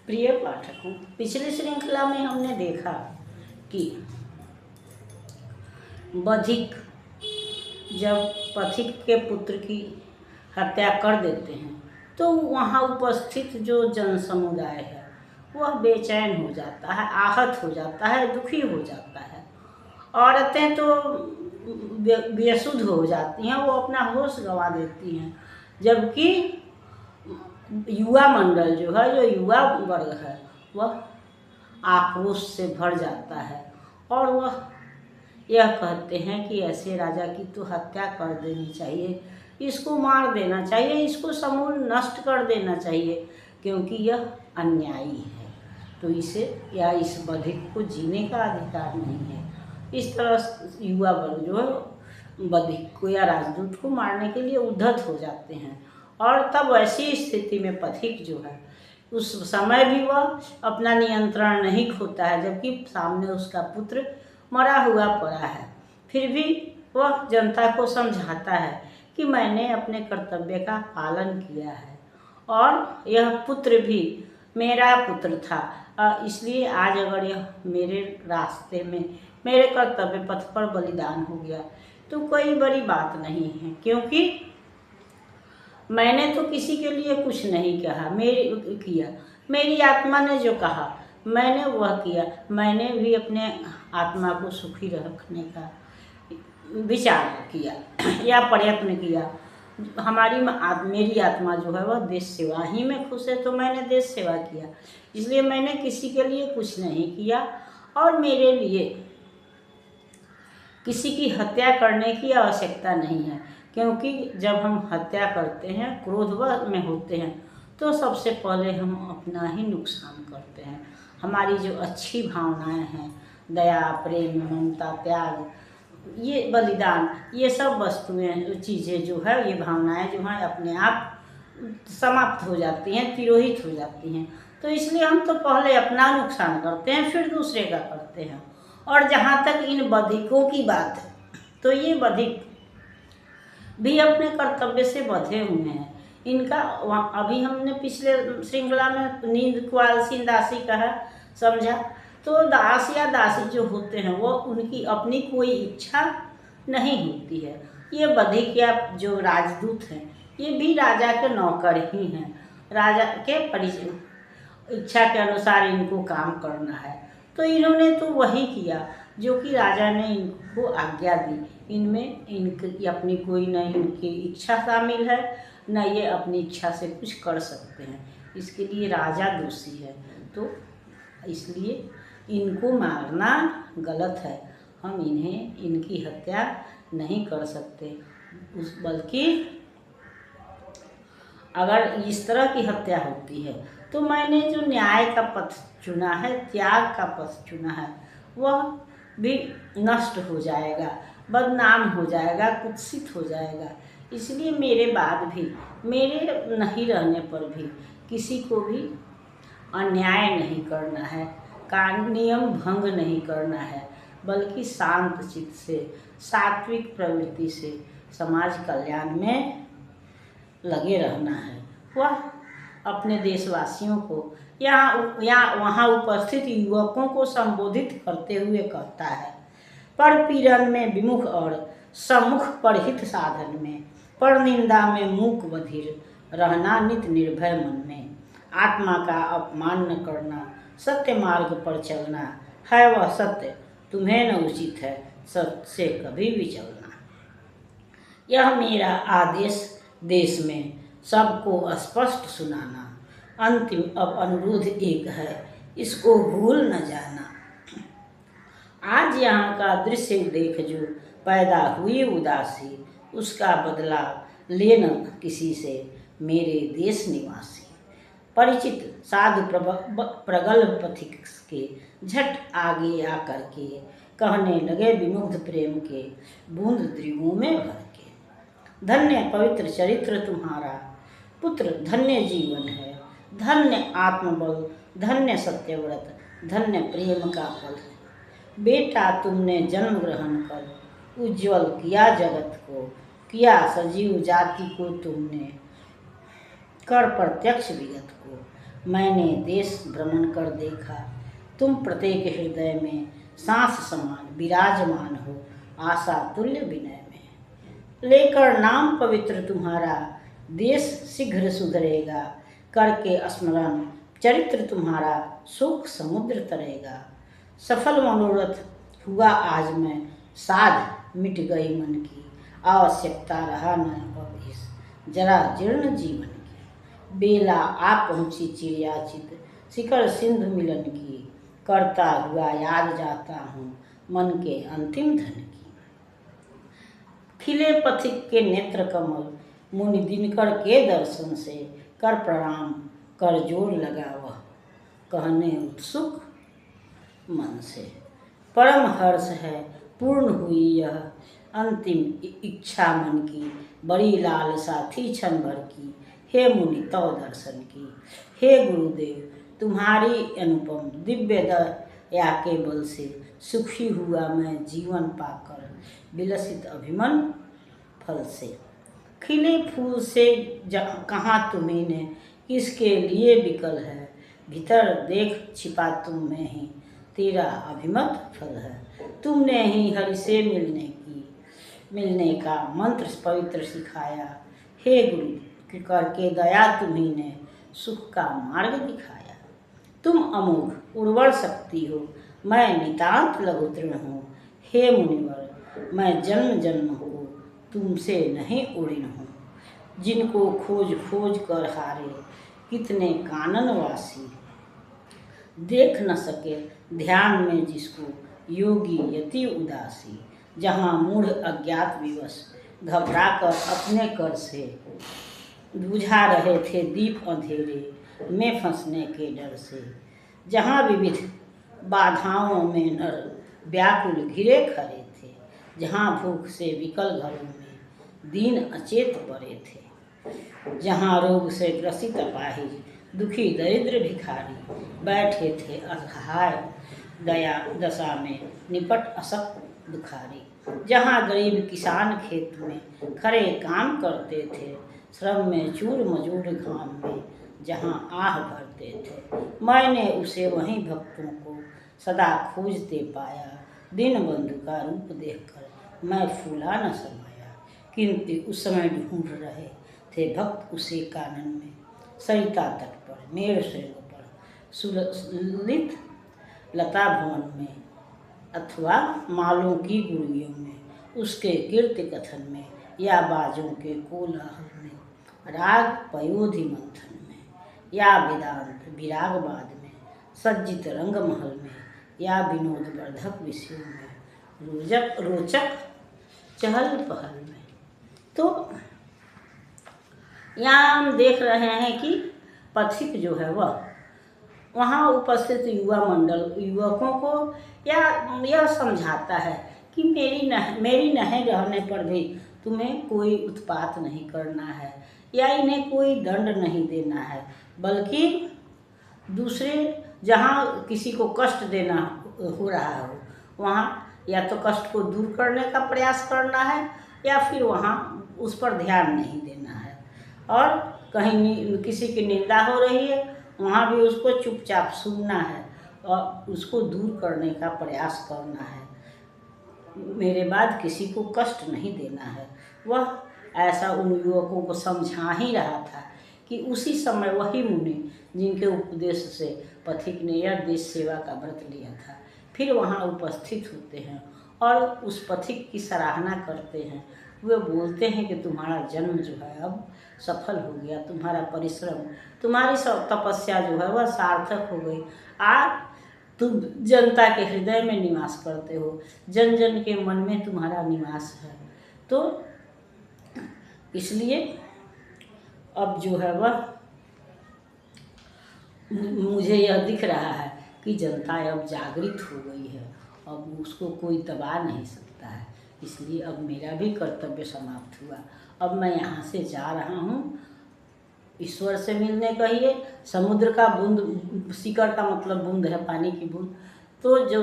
प्रिय पाठकों, पिछली श्रृंखला में हमने देखा कि बधिक जब पथिक के पुत्र की हत्या कर देते हैं तो वहाँ उपस्थित जो जन समुदाय है वह बेचैन हो जाता है, आहत हो जाता है, दुखी हो जाता है। औरतें तो बेसुध हो जाती हैं, वो अपना होश गंवा देती हैं, जबकि युवा मंडल जो है, जो युवा वर्ग है, वह आक्रोश से भर जाता है और वह यह कहते हैं कि ऐसे राजा की तो हत्या कर देनी चाहिए, इसको मार देना चाहिए, इसको समूल नष्ट कर देना चाहिए, क्योंकि यह अन्यायी है। तो इसे या इस बधिक को जीने का अधिकार नहीं है। इस तरह युवा वर्ग जो है बधिक को या राजदूत को मारने के लिए उद्धत हो जाते हैं। और तब ऐसी स्थिति में पथिक जो है उस समय भी वह अपना नियंत्रण नहीं खोता है, जबकि सामने उसका पुत्र मरा हुआ पड़ा है। फिर भी वह जनता को समझाता है कि मैंने अपने कर्तव्य का पालन किया है और यह पुत्र भी मेरा पुत्र था, इसलिए आज अगर यह मेरे रास्ते में मेरे कर्तव्य पथ पर बलिदान हो गया तो कोई बड़ी बात नहीं है, क्योंकि मैंने तो किसी के लिए कुछ नहीं कहा, मेरी आत्मा ने जो कहा मैंने वह किया। मैंने भी अपने आत्मा को सुखी रखने का विचार किया या प्रयत्न किया। मेरी आत्मा जो है वह देश सेवा ही में खुश है, तो मैंने देश सेवा किया, इसलिए मैंने किसी के लिए कुछ नहीं किया और मेरे लिए किसी की हत्या करने की आवश्यकता नहीं है। क्योंकि जब हम हत्या करते हैं, क्रोधवश में होते हैं, तो सबसे पहले हम अपना ही नुकसान करते हैं। हमारी जो अच्छी भावनाएं हैं, दया, प्रेम, ममता, त्याग, ये बलिदान, ये सब वस्तुएं, चीज़ें जो है, ये भावनाएं जो हैं अपने आप समाप्त हो जाती हैं, तिरोहित हो जाती हैं। तो इसलिए हम तो पहले अपना नुकसान करते हैं, फिर दूसरे का करते हैं। और जहाँ तक इन बधिकों की बात है, तो ये बधिक भी अपने कर्तव्य से बंधे हुए हैं। इनका अभी हमने पिछले श्रृंखला में नींद को आलसी दासी कहा, समझा। तो दास या दासी जो होते हैं वो उनकी अपनी कोई इच्छा नहीं होती है। ये बधिक या जो राजदूत हैं ये भी राजा के नौकर ही हैं, राजा के इच्छा के अनुसार इनको काम करना है। तो इन्होंने तो वही किया जो कि राजा ने इनको आज्ञा दी। इनमें इनकी अपनी कोई न इनकी इच्छा शामिल है, न ये अपनी इच्छा से कुछ कर सकते हैं, इसके लिए राजा दोषी है। तो इसलिए इनको मारना गलत है, हम इनकी हत्या नहीं कर सकते। बल्कि अगर इस तरह की हत्या होती है तो मैंने जो न्याय का पथ चुना है, त्याग का पथ चुना है, वह भी नष्ट हो जाएगा, बदनाम हो जाएगा, कुत्सित हो जाएगा। इसलिए मेरे बाद भी, मेरे नहीं रहने पर भी किसी को भी अन्याय नहीं करना है, कानून नियम भंग नहीं करना है, बल्कि शांत चित्त से, सात्विक प्रवृत्ति से समाज कल्याण में लगे रहना है। वह अपने देशवासियों को वहाँ उपस्थित युवकों को संबोधित करते हुए कहता है, पर पीड़न में विमुख और सम्मुख परहित साधन में, पर निंदा में मूक बधिर रहना, नित निर्भय मन में, आत्मा का अपमान न करना, सत्य मार्ग पर चलना, है वह सत्य तुम्हें न उचित है सत्य से कभी विचलना। यह मेरा आदेश देश में सबको स्पष्ट सुनाना, अंतिम अब अनुरोध एक है, इसको भूल न जाना। आज यहाँ का दृश्य देख जो पैदा हुई उदासी, उसका बदला लेना किसी से मेरे देश निवासी। परिचित साधु प्रगल्भ पथिक के झट आगे आकर के कहने लगे विमुग्ध प्रेम के बूंद द्रिगों में भर के। धन्य पवित्र चरित्र तुम्हारा पुत्र, धन्य जीवन है, धन्य आत्मबल, धन्य सत्यव्रत, धन्य प्रेम का फल है। बेटा तुमने जन्म ग्रहण कर उज्ज्वल किया जगत को, किया सजीव जाति को तुमने कर प्रत्यक्ष विगत को। मैंने देश भ्रमण कर देखा, तुम प्रत्येक हृदय में सांस समान विराजमान हो, आशा तुल्य विनय में। लेकर नाम पवित्र तुम्हारा, देश शीघ्र सुधरेगा, करके स्मरण चरित्र तुम्हारा, सुख समुद्र तरेगा। सफल मनोरथ हुआ आज मैं, साध मिट गई मन की, आवश्यकता रहा न अब इस जरा जीर्ण जीवन की। बेला आ पहुँची चिड़ियाचित, शिखर सिंधु मिलन की, करता हुआ याद जाता हूँ मन के अंतिम धन की। खिले पथिक के नेत्र कमल, मुनि दिनकर के दर्शन से, कर प्रणाम कर जोर लगा वह, कहने उत्सुक मन से। परम हर्ष है पूर्ण हुई यह अंतिम इच्छा मन की, बड़ी लालसा थी क्षण भर की, हे मुनि तव दर्शन की। हे गुरुदेव तुम्हारी अनुपम दिव्य दया के बल से, सुखी हुआ मैं जीवन पाकर, विलसित अभिमन फल से। खिले फूल से कहाँ तुम्ही ने, किसके लिए विकल है, भीतर देख छिपा तुम में ही, तेरा अभिमत फल है। तुमने ही हरि से मिलने का मंत्र पवित्र सिखाया, हे गुरु करके दया तुम्ही ने, सुख का मार्ग दिखाया। तुम अमोघ उर्वर शक्ति हो, मैं नितांत लघुतृण हूँ, हे मुनिवर मैं जन्म जन्म को तुमसे नहीं उड़िन हूँ। जिनको खोज खोज कर हारे, कितने काननवासी, देख न सके ध्यान में जिसको, योगी यति उदासी। जहाँ मूढ़ अज्ञात विवश, घबरा कर अपने कर से, बुझा रहे थे दीप अंधेरे में फंसने के डर से। जहाँ विविध बाधाओं में नर व्याकुल घिरे खड़े थे, जहाँ भूख से विकल घरों में दीन अचेत पड़े थे। जहाँ रोग से ग्रसित अपाहिज, दुखी दरिद्र भिखारी बैठे थे असहाय दया दशा में, निपट असक दुखारी। जहाँ गरीब किसान खेत में खड़े काम करते थे, श्रम में चूर मजूर घाम में जहाँ आह भरते थे, मैंने उसे वहीं भक्तों को सदा खोजते पाया। दीन बंधु का रूप देखकर मैं फूला न समाया, किंतु उस समय ढूंढ रहे थे भक्त उसे कानन में, सरिता तट पर मेढ़ श्रृंग पर, सुललित लता भवन में, अथवा मालों की गुड़ियों में, उसके कीर्ति कथन में, या बाजों के कोलाहल में, राग पयोधि मंथन में, या वेदांत विरागवाद में, सज्जित रंग महल में, या विनोद वर्धक विषयों में, रोचक चहल पहल में। तो यहाँ हम देख रहे हैं कि पथिक जो है वह वहाँ उपस्थित युवा मंडल युवकों को यह समझाता है कि मेरी नहीं रहने पर भी तुम्हें कोई उत्पात नहीं करना है, या इन्हें कोई दंड नहीं देना है, बल्कि दूसरे जहाँ किसी को कष्ट देना हो रहा हो, वहाँ या तो कष्ट को दूर करने का प्रयास करना है, या फिर वहाँ उस पर ध्यान नहीं देना है। और कहीं किसी की निंदा हो रही है, वहाँ भी उसको चुपचाप सुनना है और उसको दूर करने का प्रयास करना है। मेरे बाद किसी को कष्ट नहीं देना है। वह ऐसा उन युवकों को समझा ही रहा था कि उसी समय वही मुनि जिनके उपदेश से पथिक ने यह देश सेवा का व्रत लिया था, फिर वहाँ उपस्थित होते हैं और उस पथिक की सराहना करते हैं। वे बोलते हैं कि तुम्हारा जन्म जो है अब सफल हो गया, तुम्हारा परिश्रम, तुम्हारी सब तपस्या जो है वह सार्थक हो गई। आज तुम जनता के हृदय में निवास करते हो, जन जन के मन में तुम्हारा निवास है। तो इसलिए अब जो है वह मुझे यह दिख रहा है कि जनता अब जागृत हो गई है, अब उसको कोई दबा नहीं सकता है। इसलिए अब मेरा भी कर्तव्य समाप्त हुआ। अब मैं यहाँ से जा रहा हूँ ईश्वर से मिलने, कहिए समुद्र का बूंद, सीकर का मतलब बूंद है, पानी की बूंद। तो जो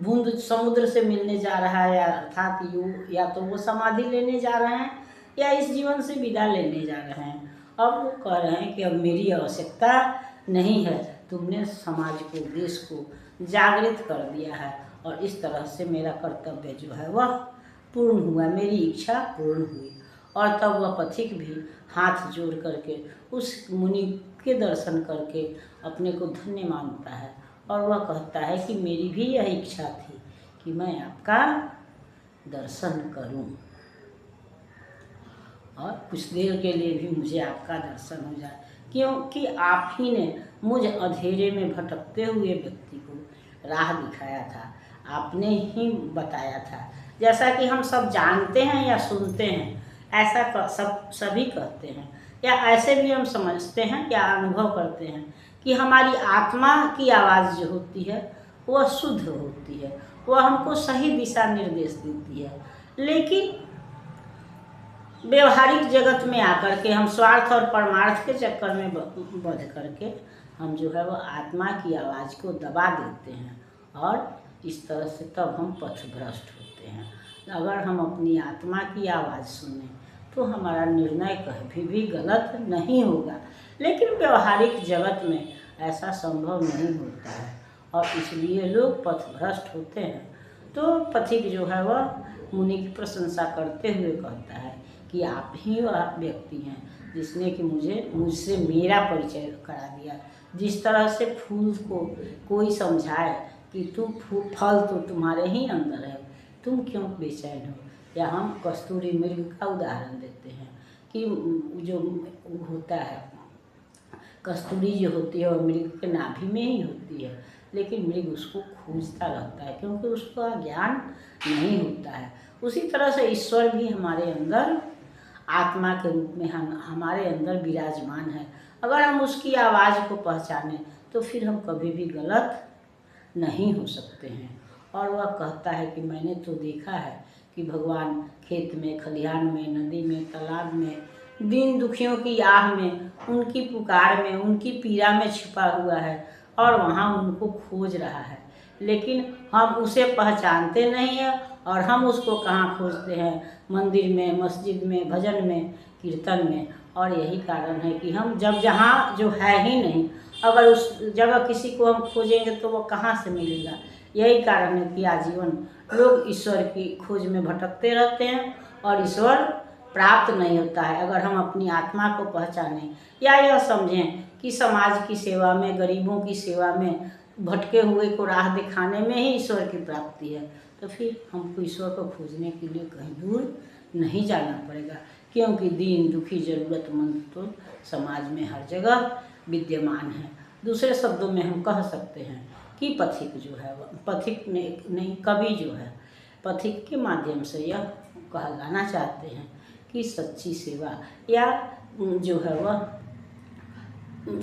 बूंद समुद्र से मिलने जा रहा है, अर्थात या तो वो समाधि लेने जा रहे हैं या इस जीवन से विदा लेने जा रहे हैं। अब वो कह रहे हैं कि अब मेरी आवश्यकता नहीं है, तुमने समाज को, देश को जागृत कर दिया है और इस तरह से मेरा कर्तव्य जो है वह पूर्ण हुआ, मेरी इच्छा पूर्ण हुई। और तब वह पथिक भी हाथ जोड़ करके उस मुनि के दर्शन करके अपने को धन्य मानता है और वह कहता है कि मेरी भी यह इच्छा थी कि मैं आपका दर्शन करूं और कुछ देर के लिए भी मुझे आपका दर्शन हो जाए, क्योंकि आप ही ने मुझ अंधेरे में भटकते हुए व्यक्ति को राह दिखाया था, आपने ही बताया था। जैसा कि हम सब जानते हैं या सुनते हैं, ऐसा सभी कहते हैं, या ऐसे भी हम समझते हैं या अनुभव करते हैं कि हमारी आत्मा की आवाज़ जो होती है वह शुद्ध होती है, वह हमको सही दिशा निर्देश देती है। लेकिन व्यवहारिक जगत में आकर के हम स्वार्थ और परमार्थ के चक्कर में बंध करके हम जो है वह आत्मा की आवाज़ को दबा देते हैं और इस तरह से तब हम पथभ्रष्ट होते हैं। अगर हम अपनी आत्मा की आवाज़ सुनें तो हमारा निर्णय कभी भी गलत नहीं होगा, लेकिन व्यवहारिक जगत में ऐसा संभव नहीं होता है और इसलिए लोग पथभ्रष्ट होते हैं। तो पथिक जो है वह मुनि की प्रशंसा करते हुए कहता है कि आप ही वह व्यक्ति हैं जिसने कि मुझसे मेरा परिचय करा दिया। जिस तरह से फूल को कोई समझाए कि फल तो तुम्हारे ही अंदर है, तुम क्यों बेचैन हो। या हम कस्तूरी मृग का उदाहरण देते हैं कि जो होता है कस्तूरी जो होती है वह मृग के नाभि में ही होती है, लेकिन मृग उसको खोजता रहता है क्योंकि उसका ज्ञान नहीं होता है। उसी तरह से ईश्वर भी हमारे अंदर आत्मा के रूप में हमारे अंदर विराजमान है। अगर हम उसकी आवाज़ को पहचानें तो फिर हम कभी भी गलत नहीं हो सकते हैं। और वह कहता है कि मैंने तो देखा है कि भगवान खेत में, खलिहान में, नदी में, तालाब में, दीन दुखियों की आह में, उनकी पुकार में, उनकी पीड़ा में छिपा हुआ है और वहाँ उनको खोज रहा है, लेकिन हम उसे पहचानते नहीं हैं। और हम उसको कहाँ खोजते हैं? मंदिर में, मस्जिद में, भजन में, कीर्तन में। और यही कारण है कि हम जब जहाँ जो है ही नहीं, अगर उस जगह किसी को हम खोजेंगे तो वो कहाँ से मिलेगा। यही कारण है कि आजीवन लोग ईश्वर की खोज में भटकते रहते हैं और ईश्वर प्राप्त नहीं होता है। अगर हम अपनी आत्मा को पहचानें या यह समझें कि समाज की सेवा में, गरीबों की सेवा में, भटके हुए को राह दिखाने में ही ईश्वर की प्राप्ति है, तो फिर हमको ईश्वर को खोजने के लिए कहीं दूर नहीं जाना पड़ेगा, क्योंकि दीन दुखी ज़रूरतमंद तो समाज में हर जगह विद्यमान है। दूसरे शब्दों में हम कह सकते हैं कि पथिक जो है वह पथिक नहीं कवि जो है पथिक के माध्यम से यह कहलाना चाहते हैं कि सच्ची सेवा या जो है वह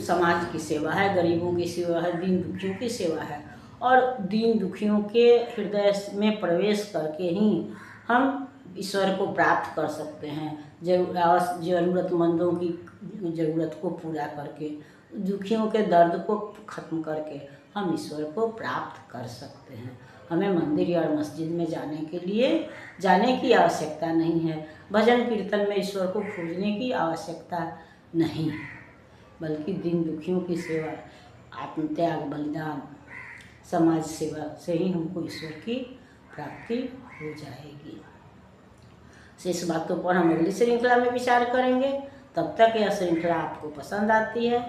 समाज की सेवा है, गरीबों की सेवा है, दीन दुखियों की सेवा है। और दीन दुखियों के हृदय में प्रवेश करके ही हम ईश्वर को प्राप्त कर सकते हैं। ज़रूरतमंदों की ज़रूरत को पूरा करके, दुखियों के दर्द को ख़त्म करके हम ईश्वर को प्राप्त कर सकते हैं। हमें मंदिर या मस्जिद में जाने की आवश्यकता नहीं है, भजन कीर्तन में ईश्वर को खोजने की आवश्यकता नहीं, बल्कि दीन दुखियों की सेवा, आत्मत्याग, बलिदान, समाज सेवा से ही हमको ईश्वर की प्राप्ति हो जाएगी। शेष बातों पर हम अगली श्रृंखला में विचार करेंगे। तब तक यह श्रृंखला आपको पसंद आती है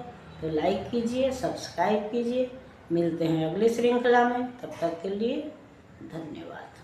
तो लाइक कीजिए, सब्सक्राइब कीजिए। मिलते हैं अगली श्रृंखला में, तब तक के लिए धन्यवाद।